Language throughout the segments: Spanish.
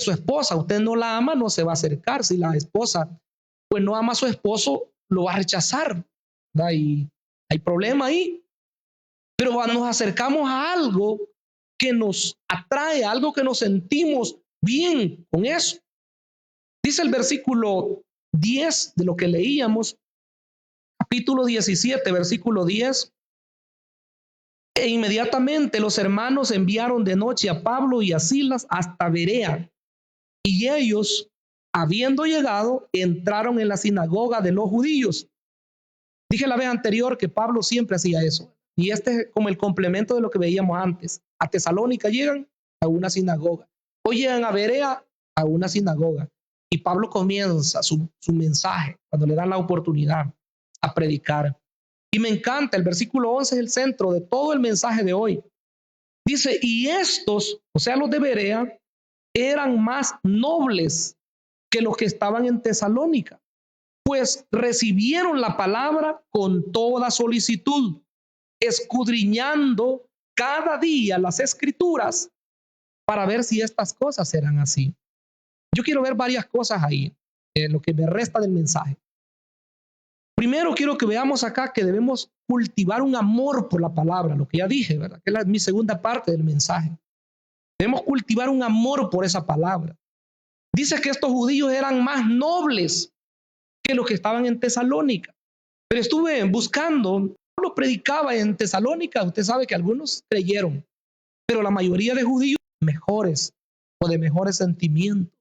su esposa. Usted no la ama, no se va a acercar. Si la esposa pues no ama a su esposo, lo va a rechazar, ¿verdad? Y hay problema ahí. Pero cuando nos acercamos a algo que nos atrae, algo que nos sentimos bien con eso. Dice el versículo 10 de lo que leíamos, capítulo 17, versículo 10. E inmediatamente los hermanos enviaron de noche a Pablo y a Silas hasta Berea. Y ellos, habiendo llegado, entraron en la sinagoga de los judíos. Dije la vez anterior que Pablo siempre hacía eso. Y este es como el complemento de lo que veíamos antes. A Tesalónica llegan a una sinagoga. O llegan a Berea a una sinagoga. Y Pablo comienza su mensaje cuando le dan la oportunidad a predicar. Y me encanta, el versículo 11 es el centro de todo el mensaje de hoy. Dice, y estos, o sea, los de Berea, eran más nobles que los que estaban en Tesalónica, pues recibieron la palabra con toda solicitud, escudriñando cada día las escrituras para ver si estas cosas eran así. Yo quiero ver varias cosas ahí, en lo que me resta del mensaje. Primero quiero que veamos acá que debemos cultivar un amor por la palabra, lo que ya dije, ¿verdad? Que es mi segunda parte del mensaje. Debemos cultivar un amor por esa palabra. Dice que estos judíos eran más nobles que los que estaban en Tesalónica. Pero estuve buscando, Pablo predicaba en Tesalónica, usted sabe que algunos creyeron, pero la mayoría de judíos mejores o de mejores sentimientos.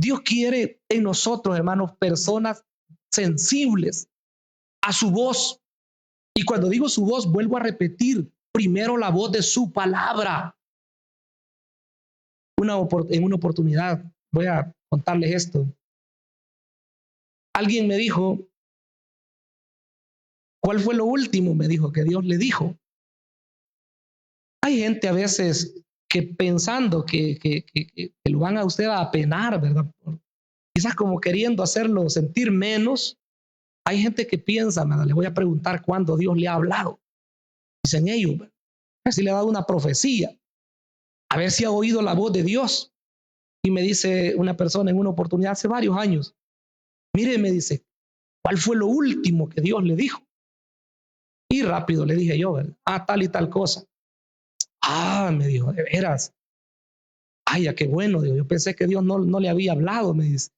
Dios quiere en nosotros, hermanos, personas sensibles a su voz. Y cuando digo su voz, vuelvo a repetir, primero la voz de su palabra. En una oportunidad, voy a contarles esto. Alguien me dijo, ¿cuál fue lo último? Me dijo que Dios le dijo. Hay gente a veces que pensando que lo van a usted a apenar, ¿verdad? Quizás como queriendo hacerlo sentir menos. Hay gente que piensa, le voy a preguntar cuándo Dios le ha hablado. Dicen ellos, a ver si le ha dado una profecía, a ver si ha oído la voz de Dios. Y me dice una persona en una oportunidad hace varios años, mire, me dice, ¿cuál fue lo último que Dios le dijo? Y rápido le dije yo, ¿verdad? Tal y tal cosa. Me dijo, de veras. Ya qué bueno, Dios. Yo pensé que Dios no le había hablado, me dice.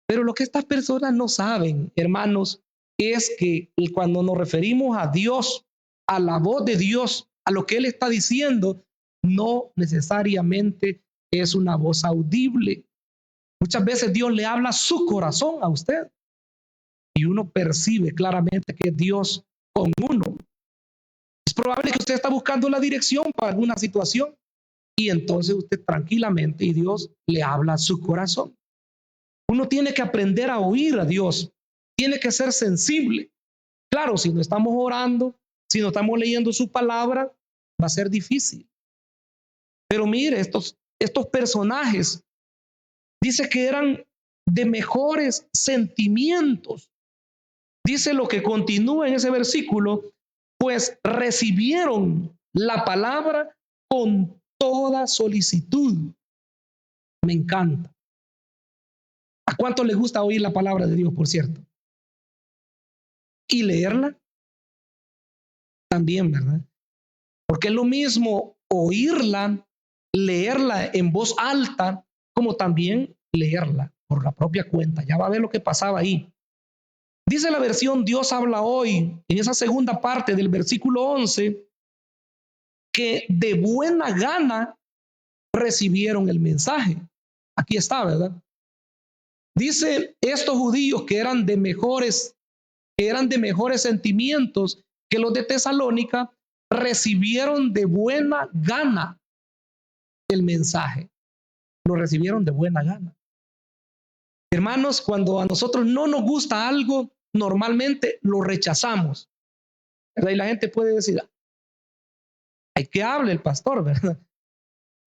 Pero lo que estas personas no saben, hermanos, es que cuando nos referimos a Dios, a la voz de Dios, a lo que Él está diciendo, no necesariamente es una voz audible. Muchas veces Dios le habla a su corazón a usted y uno percibe claramente que es Dios con uno. Es probable que usted está buscando la dirección para alguna situación y entonces usted tranquilamente y Dios le habla a su corazón. Uno tiene que aprender a oír a Dios, tiene que ser sensible. Claro, si no estamos orando, si no estamos leyendo su palabra, va a ser difícil. Pero mire, estos personajes, dice que eran de mejores sentimientos. Dice lo que continúa en ese versículo, pues recibieron la palabra con toda solicitud. Me encanta. ¿A cuánto les gusta oír la palabra de Dios, por cierto? Y leerla también, ¿verdad? Porque es lo mismo oírla, leerla en voz alta, como también leerla por la propia cuenta. Ya va a ver lo que pasaba ahí. Dice la versión Dios habla hoy, en esa segunda parte del versículo 11, que de buena gana recibieron el mensaje. Aquí está, ¿verdad? Dice estos judíos que eran de mejores sentimientos que los de Tesalónica, recibieron de buena gana el mensaje. Lo recibieron de buena gana. Hermanos, cuando a nosotros no nos gusta algo, normalmente lo rechazamos. ¿Verdad? Y la gente puede decir, hay que hable el pastor, ¿verdad?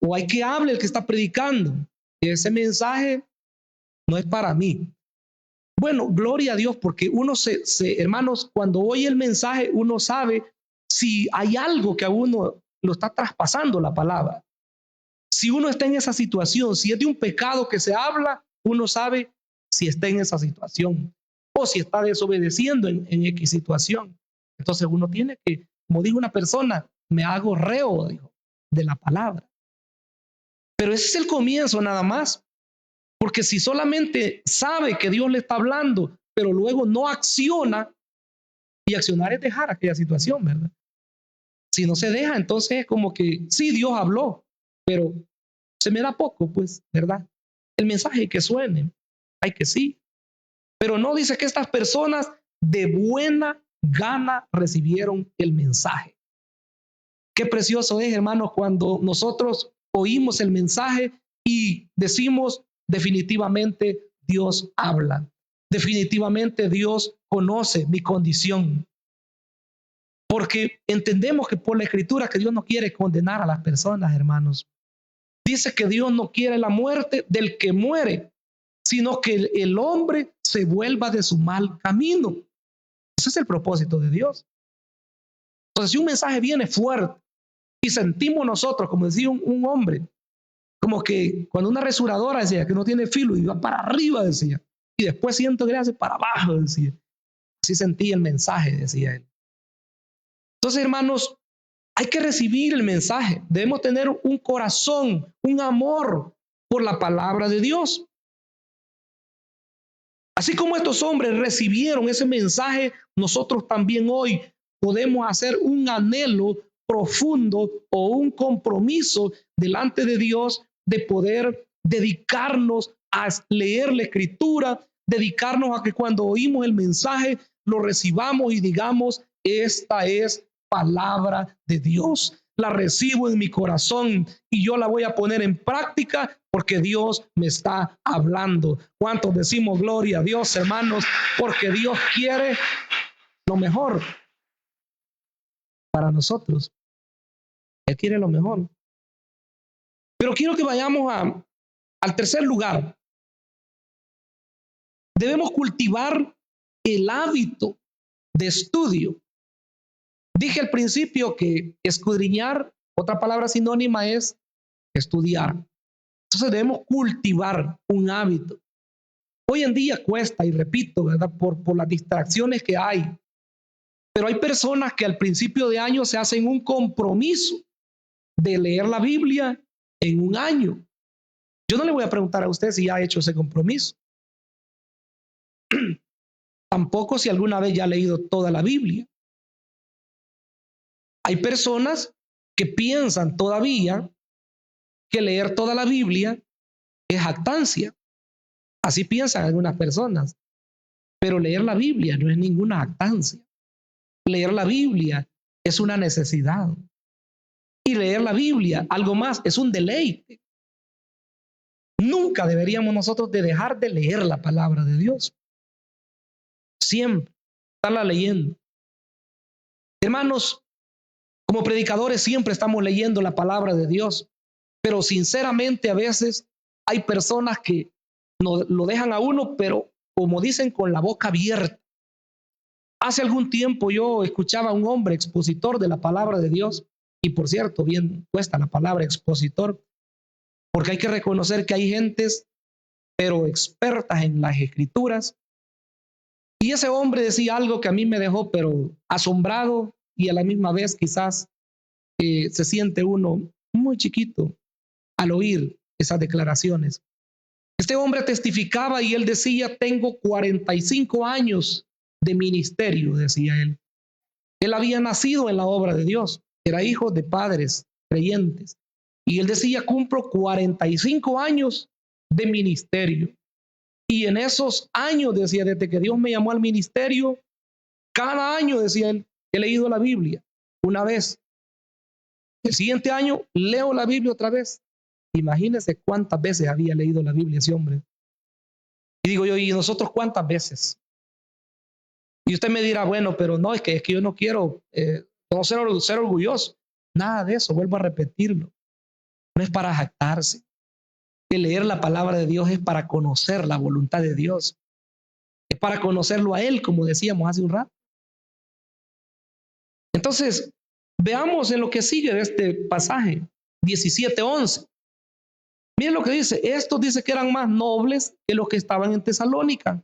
O hay que hable el que está predicando. Y ese mensaje no es para mí. Bueno, gloria a Dios, porque uno hermanos, cuando oye el mensaje, uno sabe si hay algo que a uno lo está traspasando la palabra. Si uno está en esa situación, si es de un pecado que se habla, uno sabe si está en esa situación o si está desobedeciendo en X situación. Entonces uno tiene que, como dijo una persona, me hago reo, dijo, de la palabra. Pero ese es el comienzo nada más. Porque si solamente sabe que Dios le está hablando, pero luego no acciona, y accionar es dejar aquella situación, ¿verdad? Si no se deja, entonces es como que sí, Dios habló, pero se me da poco, pues, ¿verdad? El mensaje que suene, hay que sí, pero no dice que estas personas de buena gana recibieron el mensaje. Qué precioso es, hermanos, cuando nosotros oímos el mensaje y decimos definitivamente Dios habla. Definitivamente Dios conoce mi condición. Porque entendemos que por la escritura que Dios no quiere condenar a las personas, hermanos. Dice que Dios no quiere la muerte del que muere, sino que el hombre se vuelva de su mal camino. Ese es el propósito de Dios. Entonces, si un mensaje viene fuerte y sentimos nosotros, como decía un hombre, como que cuando una rasuradora decía que no tiene filo y va para arriba, decía, y después siento que le hace para abajo, decía. Así sentía el mensaje, decía él. Entonces, hermanos, hay que recibir el mensaje. Debemos tener un corazón, un amor por la palabra de Dios. Así como estos hombres recibieron ese mensaje, nosotros también hoy podemos hacer un anhelo profundo o un compromiso delante de Dios de poder dedicarnos a leer la escritura, dedicarnos a que cuando oímos el mensaje lo recibamos y digamos, esta es palabra de Dios. La recibo en mi corazón y yo la voy a poner en práctica porque Dios me está hablando. ¿Cuántos decimos gloria a Dios, hermanos? Porque Dios quiere lo mejor para nosotros. Él quiere lo mejor. Pero quiero que vayamos al tercer lugar. Debemos cultivar el hábito de estudio. Dije al principio que escudriñar, otra palabra sinónima es estudiar. Entonces debemos cultivar un hábito. Hoy en día cuesta, y repito, ¿verdad? Por las distracciones que hay. Pero hay personas que al principio de año se hacen un compromiso de leer la Biblia en un año. Yo no le voy a preguntar a usted si ya ha hecho ese compromiso. Tampoco si alguna vez ya ha leído toda la Biblia. Hay personas que piensan todavía que leer toda la Biblia es jactancia. Así piensan algunas personas. Pero leer la Biblia no es ninguna jactancia. Leer la Biblia es una necesidad. Y leer la Biblia, algo más, es un deleite. Nunca deberíamos nosotros de dejar de leer la palabra de Dios. Siempre estarla leyendo. Hermanos, como predicadores siempre estamos leyendo la palabra de Dios, pero sinceramente a veces hay personas que no lo dejan a uno, pero como dicen, con la boca abierta. Hace algún tiempo yo escuchaba a un hombre expositor de la palabra de Dios, y por cierto, bien cuesta la palabra expositor, porque hay que reconocer que hay gentes, pero expertas en las escrituras. Y ese hombre decía algo que a mí me dejó, pero asombrado, y a la misma vez quizás se siente uno muy chiquito al oír esas declaraciones. Este hombre testificaba y él decía, tengo 45 años de ministerio, decía él. Él había nacido en la obra de Dios, era hijo de padres creyentes. Y él decía, cumplo 45 años de ministerio. Y en esos años, decía, desde que Dios me llamó al ministerio, cada año, decía él, he leído la Biblia una vez. El siguiente año leo la Biblia otra vez. Imagínense cuántas veces había leído la Biblia ese hombre. Y digo yo, ¿y nosotros cuántas veces? Y usted me dirá, bueno, pero no, es que yo no quiero no ser orgulloso. Nada de eso, vuelvo a repetirlo. No es para jactarse. El leer la palabra de Dios es para conocer la voluntad de Dios. Es para conocerlo a Él, como decíamos hace un rato. Entonces, veamos en lo que sigue de este pasaje, 17:11. Miren lo que dice, estos dice que eran más nobles que los que estaban en Tesalónica,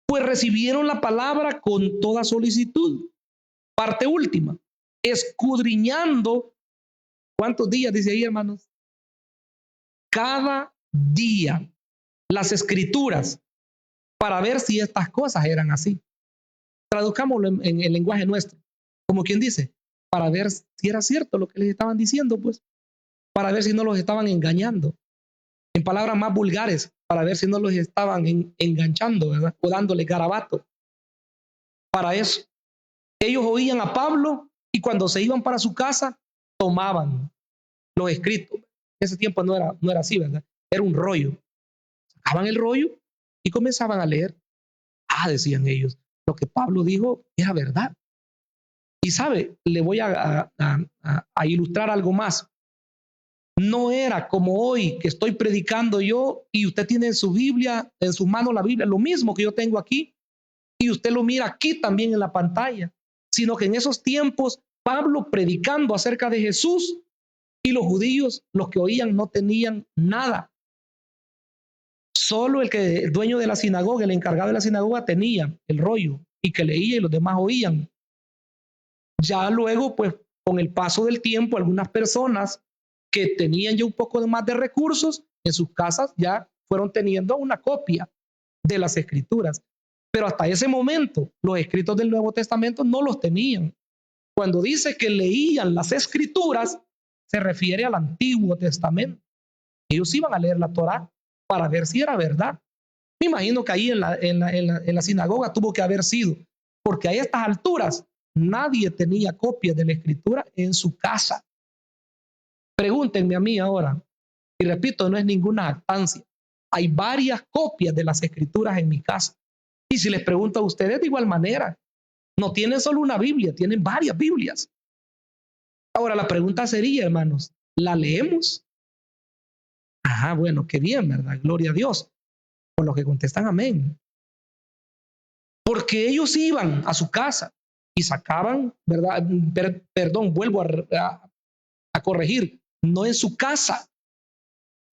pues recibieron la palabra con toda solicitud. Parte última, escudriñando, ¿cuántos días dice ahí, hermanos? Cada día las escrituras para ver si estas cosas eran así. Traduzcámoslo en el lenguaje nuestro, como quien dice, para ver si era cierto lo que les estaban diciendo, pues, para ver si no los estaban engañando. En palabras más vulgares, para ver si no los estaban enganchando, ¿verdad? O dándole garabato. Para eso, ellos oían a Pablo y cuando se iban para su casa, tomaban los escritos. En ese tiempo no era así, ¿verdad? Era un rollo. Sacaban el rollo y comenzaban a leer. Ah, decían ellos, lo que Pablo dijo era verdad. Y sabe, le voy a ilustrar algo más. No era como hoy que estoy predicando yo y usted tiene en su Biblia, en su mano la Biblia, lo mismo que yo tengo aquí, y usted lo mira aquí también en la pantalla, sino que en esos tiempos Pablo predicando acerca de Jesús y los judíos, los que oían, no tenían nada. Solo el dueño de la sinagoga, el encargado de la sinagoga tenía el rollo y que leía y los demás oían. Ya luego, pues con el paso del tiempo, algunas personas que tenían ya un poco más de recursos en sus casas ya fueron teniendo una copia de las escrituras. Pero hasta ese momento los escritos del Nuevo Testamento no los tenían. Cuando dice que leían las escrituras, se refiere al Antiguo Testamento. Ellos iban a leer la Torá para ver si era verdad. Me imagino que ahí en la sinagoga tuvo que haber sido, porque a estas alturas nadie tenía copias de la escritura en su casa. Pregúntenme a mí ahora, y repito, no es ninguna jactancia. Hay varias copias de las escrituras en mi casa. Y si les pregunto a ustedes de igual manera, no tienen solo una Biblia, tienen varias Biblias. Ahora la pregunta sería, hermanos, ¿la leemos? Ajá, bueno, qué bien, ¿verdad? Gloria a Dios. Por los que contestan amén. Porque ellos iban a su casa y sacaban, ¿verdad? Perdón, vuelvo a corregir, no en su casa.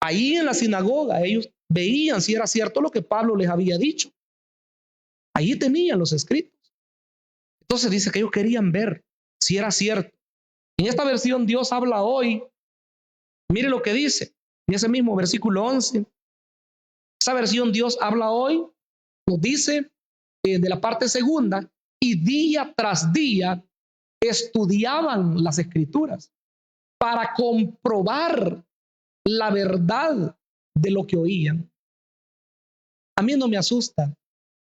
Ahí en la sinagoga ellos veían si era cierto lo que Pablo les había dicho. Ahí tenían los escritos. Entonces dice que ellos querían ver si era cierto. En esta versión Dios habla hoy. Mire lo que dice en ese mismo versículo 11. Esa versión Dios habla hoy, nos dice de la parte segunda, y día tras día estudiaban las escrituras para comprobar la verdad de lo que oían. A mí no me asusta.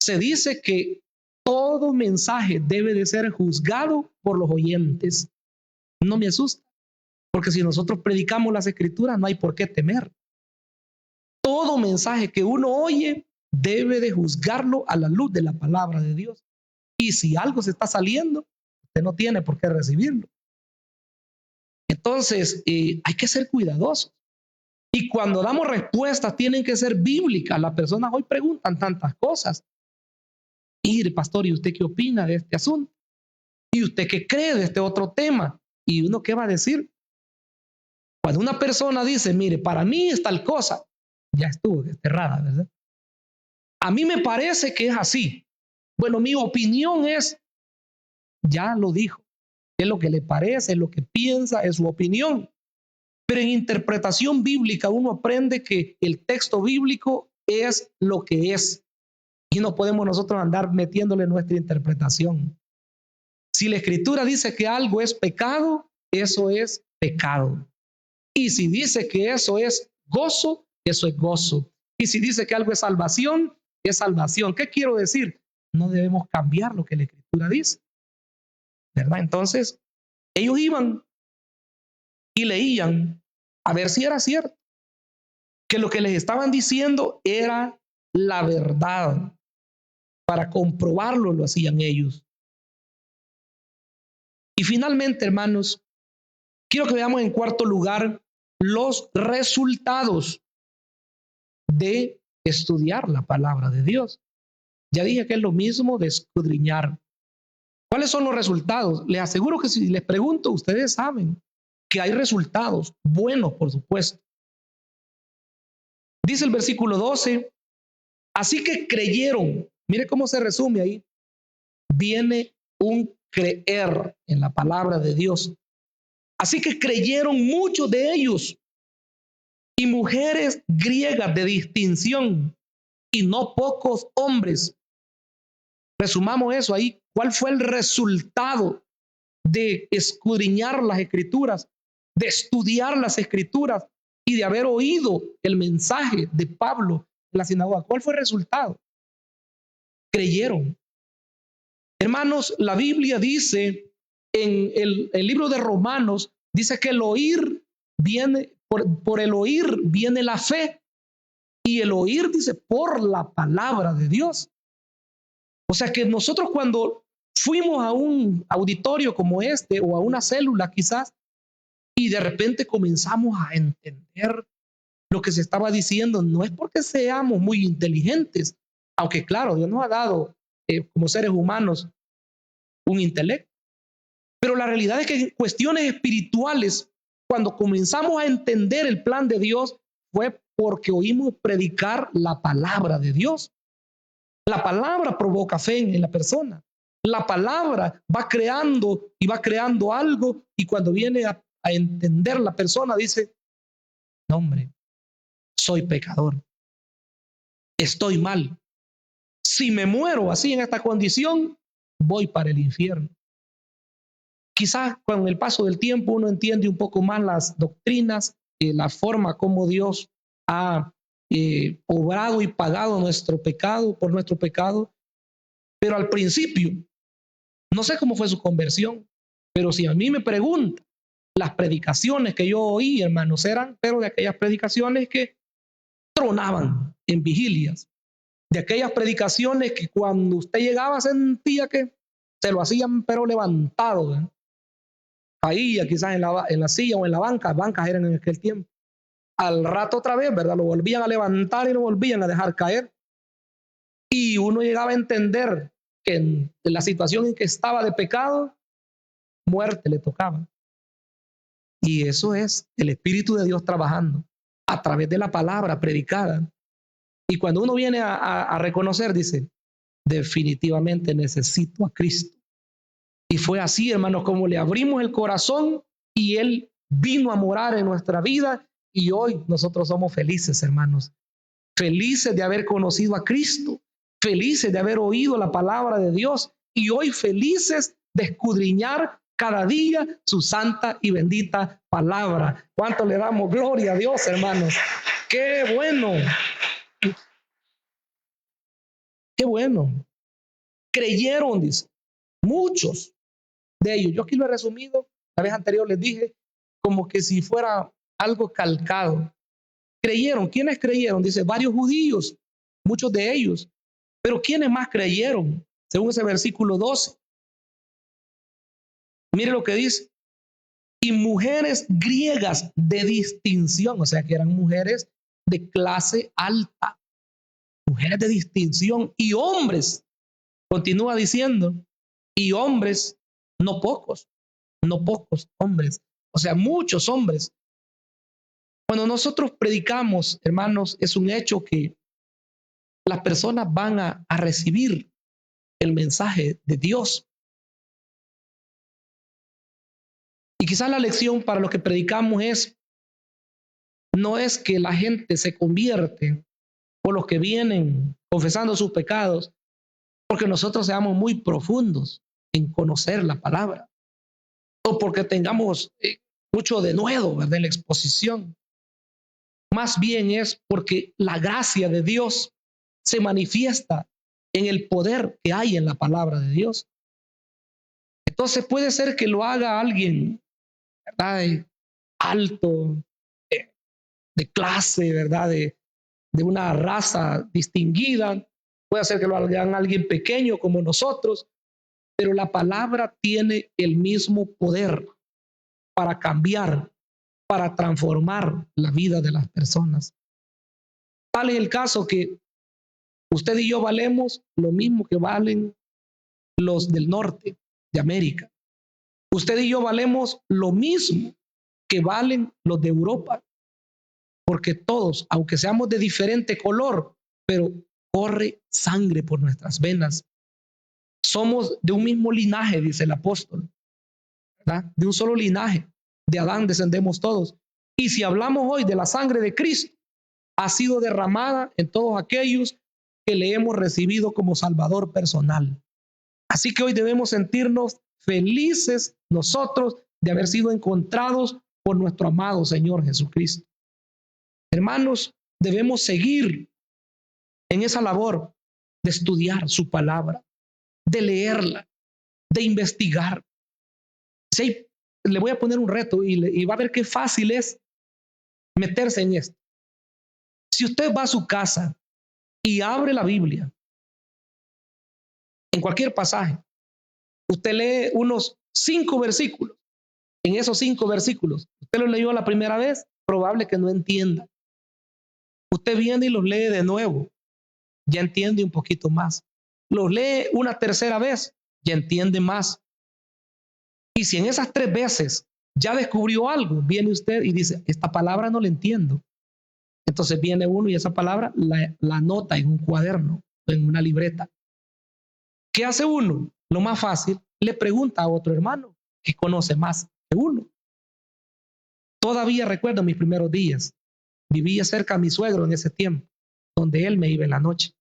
Se dice que todo mensaje debe de ser juzgado por los oyentes. No me asusta, porque si nosotros predicamos las escrituras no hay por qué temer. Todo mensaje que uno oye debe de juzgarlo a la luz de la palabra de Dios. Y si algo se está saliendo, usted no tiene por qué recibirlo. Entonces, hay que ser cuidadosos. Y cuando damos respuestas, tienen que ser bíblicas. Las personas hoy preguntan tantas cosas. Mire, pastor, ¿y usted qué opina de este asunto? ¿Y usted qué cree de este otro tema? ¿Y uno qué va a decir? Cuando una persona dice, mire, para mí es tal cosa, ya estuvo desterrada, ¿verdad? A mí me parece que es así. Bueno, mi opinión es, ya lo dijo, es lo que le parece, es lo que piensa, es su opinión. Pero en interpretación bíblica uno aprende que el texto bíblico es lo que es. Y no podemos nosotros andar metiéndole nuestra interpretación. Si la escritura dice que algo es pecado, eso es pecado. Y si dice que eso es gozo, eso es gozo. Y si dice que algo es salvación, es salvación. ¿Qué quiero decir? No debemos cambiar lo que la escritura dice, ¿verdad? Entonces, ellos iban y leían a ver si era cierto, que lo que les estaban diciendo era la verdad. Para comprobarlo lo hacían ellos. Y finalmente, hermanos, quiero que veamos en cuarto lugar los resultados de estudiar la palabra de Dios. Ya dije que es lo mismo de escudriñar. ¿Cuáles son los resultados? Les aseguro que si les pregunto, ustedes saben que hay resultados buenos, por supuesto. Dice el versículo 12, así que creyeron. Mire cómo se resume ahí. Viene un creer en la palabra de Dios. Así que creyeron muchos de ellos y mujeres griegas de distinción y no pocos hombres. Resumamos eso ahí. ¿Cuál fue el resultado de escudriñar las escrituras, de estudiar las escrituras y de haber oído el mensaje de Pablo en la sinagoga? ¿Cuál fue el resultado? Creyeron. Hermanos, la Biblia dice en el libro de Romanos, dice que el oír viene, por el oír viene la fe, y el oír dice por la palabra de Dios. O sea que nosotros cuando fuimos a un auditorio como este o a una célula quizás, y de repente comenzamos a entender lo que se estaba diciendo, no es porque seamos muy inteligentes, aunque claro, Dios nos ha dado como seres humanos un intelecto, pero la realidad es que en cuestiones espirituales, cuando comenzamos a entender el plan de Dios, fue porque oímos predicar la palabra de Dios. La palabra provoca fe en la persona. La palabra va creando y va creando algo, y cuando viene a entender la persona dice, no hombre, soy pecador, estoy mal. Si me muero así en esta condición, voy para el infierno. Quizás con el paso del tiempo uno entiende un poco más las doctrinas, la forma como Dios ha obrado y pagado nuestro pecado por nuestro pecado. Pero al principio, no sé cómo fue su conversión, pero si a mí me preguntan, las predicaciones que yo oí, hermanos, eran, pero de aquellas predicaciones que tronaban en vigilias, de aquellas predicaciones que cuando usted llegaba sentía que se lo hacían pero levantado, ¿eh? Caía quizás en la silla o en la banca, bancas eran en aquel tiempo. Al rato otra vez, ¿verdad? Lo volvían a levantar y lo volvían a dejar caer. Y uno llegaba a entender que en la situación en que estaba de pecado, muerte le tocaba. Y eso es el Espíritu de Dios trabajando a través de la palabra predicada. Y cuando uno viene a reconocer, dice, definitivamente necesito a Cristo. Y fue así, hermanos, como le abrimos el corazón y Él vino a morar en nuestra vida, y hoy nosotros somos felices, hermanos. Felices de haber conocido a Cristo, felices de haber oído la palabra de Dios, y hoy felices de escudriñar cada día su santa y bendita palabra. ¿Cuánto le damos gloria a Dios, hermanos? ¡Qué bueno! ¡Qué bueno! Creyeron, dice, muchos de ellos. Yo aquí lo he resumido, la vez anterior les dije, como que si fuera algo calcado. Creyeron. ¿Quiénes creyeron? Dice, varios judíos, muchos de ellos. Pero ¿quiénes más creyeron? Según ese versículo 12. Mire lo que dice. Y mujeres griegas de distinción, o sea que eran mujeres de clase alta, mujeres de distinción, y hombres, continúa diciendo, y hombres, no pocos hombres, o sea, muchos hombres. Cuando nosotros predicamos, hermanos, es un hecho que las personas van a recibir el mensaje de Dios. Y quizás la lección para lo que predicamos no es que la gente se convierte o los que vienen confesando sus pecados, porque nosotros seamos muy profundos en conocer la palabra, o porque tengamos mucho denuedo, ¿verdad?, en la exposición. Más bien es porque la gracia de Dios se manifiesta en el poder que hay en la palabra de Dios. Entonces puede ser que lo haga alguien, ¿verdad?, alto, de clase, ¿verdad?, de una raza distinguida. Puede ser que lo hagan alguien pequeño como nosotros, pero la palabra tiene el mismo poder para cambiar, para transformar la vida de las personas. Tal es el caso que usted y yo valemos lo mismo que valen los del norte de América. Usted y yo valemos lo mismo que valen los de Europa. porque todos, aunque seamos de diferente color, pero corre sangre por nuestras venas. Somos de un mismo linaje, dice el apóstol, ¿verdad? De un solo linaje. De Adán descendemos todos. Y si hablamos hoy de la sangre de Cristo, ha sido derramada en todos aquellos que le hemos recibido como Salvador personal. Así que hoy debemos sentirnos felices nosotros de haber sido encontrados por nuestro amado Señor Jesucristo. Hermanos, debemos seguir en esa labor de estudiar su palabra, de leerla, de investigar. Si le voy a poner un reto y va a ver qué fácil es meterse en esto. Si usted va a su casa y abre la Biblia, en cualquier pasaje, usted lee unos 5 versículos. En esos 5 versículos, usted los leyó la primera vez, probable que no entienda. Usted viene y los lee de nuevo, ya entiende un poquito más. Los lee una tercera vez, ya entiende más. Y si en esas 3 veces ya descubrió algo, viene usted y dice, esta palabra no la entiendo. Entonces viene uno y esa palabra la anota en un cuaderno, en una libreta. ¿Qué hace uno? Lo más fácil, le pregunta a otro hermano que conoce más que uno. Todavía recuerdo mis primeros días. Vivía cerca de mi suegro en ese tiempo, donde él me iba en la noche.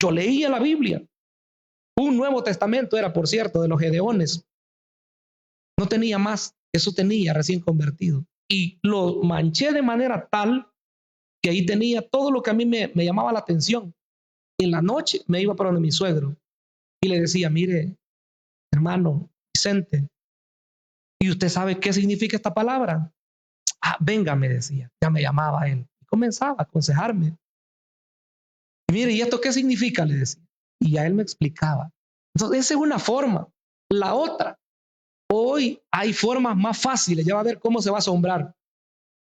Yo leía la Biblia. Un Nuevo Testamento era, por cierto, de los Gedeones. No tenía más, eso tenía recién convertido. Y lo manché de manera tal que ahí tenía todo lo que a mí me llamaba la atención. En la noche me iba para donde mi suegro y le decía, mire, hermano Vicente, ¿y usted sabe qué significa esta palabra? Ah, venga, me decía, ya me llamaba él. Y comenzaba a aconsejarme. Y mire, ¿y esto qué significa? Le decía. Y ya él me explicaba. Entonces, esa es una forma. La otra, hoy hay formas más fáciles, ya va a ver cómo se va a asombrar.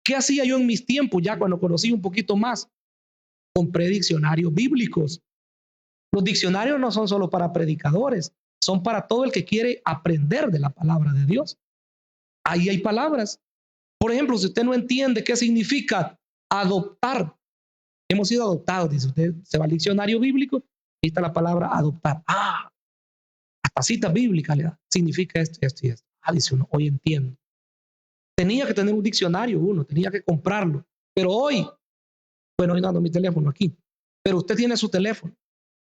¿Qué hacía yo en mis tiempos ya cuando conocí un poquito más? Compré diccionarios bíblicos. Los diccionarios no son solo para predicadores, son para todo el que quiere aprender de la palabra de Dios. Ahí hay palabras. Por ejemplo, si usted no entiende qué significa adoptar, hemos sido adoptados, dice usted, se va al diccionario bíblico, ahí está la palabra adoptar. Ah, hasta cita bíblica le da, significa esto, esto y esto. Ah, dice uno, hoy entiendo. Tenía que tener un diccionario uno, tenía que comprarlo. Pero hoy, bueno, hoy no ando mi teléfono aquí, pero usted tiene su teléfono.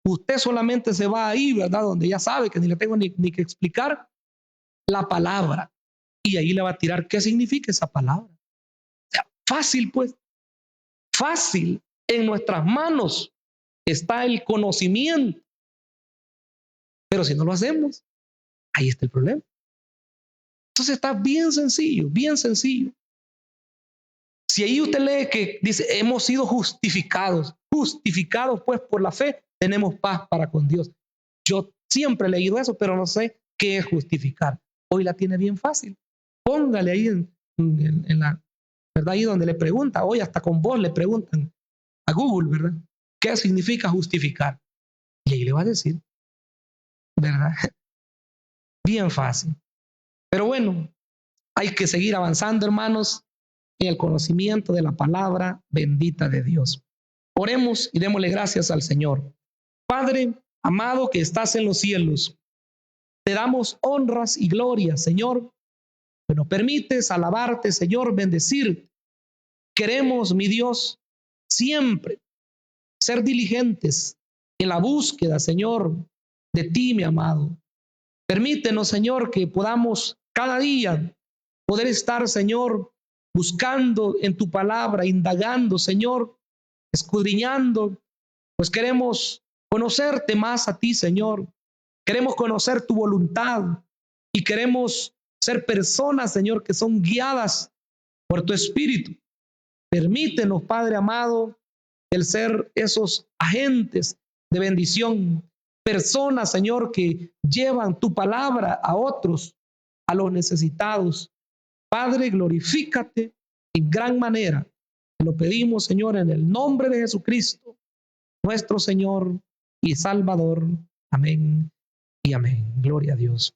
Usted solamente se va ahí, ¿verdad? Donde ya sabe que ni le tengo ni que explicar la palabra. Y ahí le va a tirar qué significa esa palabra. O sea, fácil, pues. Fácil. En nuestras manos está el conocimiento. Pero si no lo hacemos, ahí está el problema. Entonces está bien sencillo, bien sencillo. Si ahí usted lee que dice, hemos sido justificados pues por la fe, tenemos paz para con Dios. Yo siempre he leído eso, pero no sé qué es justificar. Hoy la tiene bien fácil. Póngale ahí en la, ¿verdad? Ahí donde le pregunta, hoy hasta con vos le preguntan a Google, ¿verdad? ¿Qué significa justificar? Y ahí le va a decir, ¿verdad? Bien fácil. Pero bueno, hay que seguir avanzando, hermanos, en el conocimiento de la palabra bendita de Dios. Oremos y démosle gracias al Señor. Padre amado que estás en los cielos, te damos honras y glorias, Señor, que nos permites alabarte, Señor, bendecir. Queremos, mi Dios, siempre ser diligentes en la búsqueda, Señor, de ti, mi amado. Permítenos, Señor, que podamos cada día poder estar, Señor, buscando en tu palabra, indagando, Señor, escudriñando, pues queremos conocerte más a ti, Señor. Queremos conocer tu voluntad y queremos ser personas, Señor, que son guiadas por tu Espíritu. Permítenos, Padre amado, el ser esos agentes de bendición, personas, Señor, que llevan tu palabra a otros, a los necesitados. Padre, glorifícate en gran manera. Te lo pedimos, Señor, en el nombre de Jesucristo, nuestro Señor y Salvador. Amén y amén. Gloria a Dios.